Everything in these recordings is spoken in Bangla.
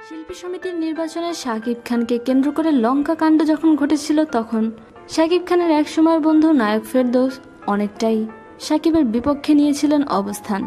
শিল্পী সমিতির নির্বাচনে শাকিব খানকে কেন্দ্র করে লঙ্কা কাণ্ড যখন ঘটেছিল, তখন শাকিব খানের এক সময়ের বন্ধু নায়ক ফেরদৌস অনেকটাই শাকিবের বিপক্ষে নিয়েছিলেন অবস্থান।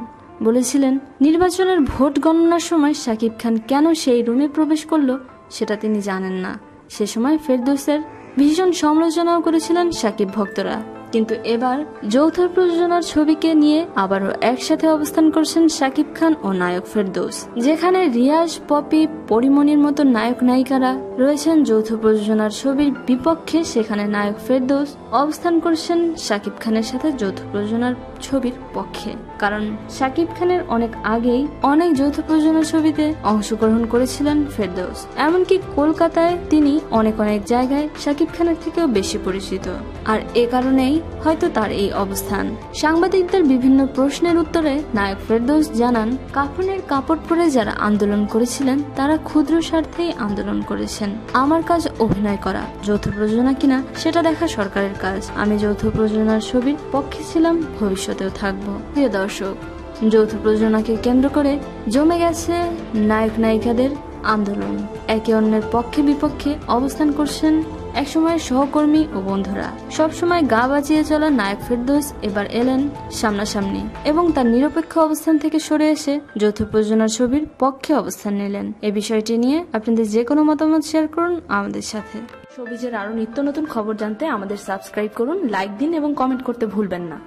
বলেছিলেন নির্বাচনের ভোট গণনার সময় শাকিব খান কেন সেই রুমে প্রবেশ করলো সেটা তিনি জানেন না। সে সময় ফেরদৌসের ভীষণ সমালোচনাও করেছিলেন শাকিব ভক্তরা। কিন্তু এবার যৌথ প্রযোজনার ছবিকে নিয়ে আবারও একসাথে অবস্থান করছেন শাকিব খান ও নায়ক ফেরদৌস, যেখানে রিয়াজ, পপি, পরিমণির মতো নায়ক নায়িকারা রয়েছেন যৌথ প্রযোজনার ছবির বিপক্ষে। সেখানে নায়ক ফেরদৌস অবস্থান করছেন শাকিব খানের সাথে যৌথ প্রযোজনার ছবির পক্ষে, কারণ শাকিব খানের অনেক আগেই অনেক যৌথ প্রযোজনার ছবিতে অংশগ্রহণ করেছিলেন ফেরদৌস। এমনকি কলকাতায় তিনি অনেক জায়গায় শাকিব খানের থেকেও বেশি পরিচিত, আর এ কারণেই হয়তো তার এই অবস্থান। সাংবাদিকদের বিভিন্ন প্রশ্নের উত্তরে নায়ক ফেরদৌস জানান, কাফনের কাপড় পরে যারা আন্দোলন করেছিলেন তারা ক্ষুদ্র স্বার্থেই আন্দোলন করেছেন। আমার কাজ অভিনয় করা, যৌথ প্রযোজনা কিনা সেটা দেখা সরকারের কাজ। আমি যৌথ প্রযোজনার ছবির পক্ষে ছিলাম, ভবিষ্যতেও থাকবো। প্রিয় দর্শক, যৌথ প্রযোজনাকে কেন্দ্র করে জমে গেছে নায়ক নায়িকাদের আন্দোলন। একে অন্যের পক্ষে বিপক্ষে অবস্থান করছেন একসময়ের সহকর্মী ও বন্ধুরা। সবসময় গা বাজিয়ে চলা নায়ক ফেরদৌস এবার এলেন সামনাসামনি এবং তার নিরপেক্ষ অবস্থান থেকে সরে এসে যৌথ প্রযোজনার ছবির পক্ষে অবস্থান নিলেন। এই বিষয়টি নিয়ে আপনাদের যে কোনো মতামত শেয়ার করুন আমাদের সাথে। শোবিজের আরো নিত্য নতুন খবর জানতে আমাদের সাবস্ক্রাইব করুন, লাইক দিন এবং কমেন্ট করতে ভুলবেন না।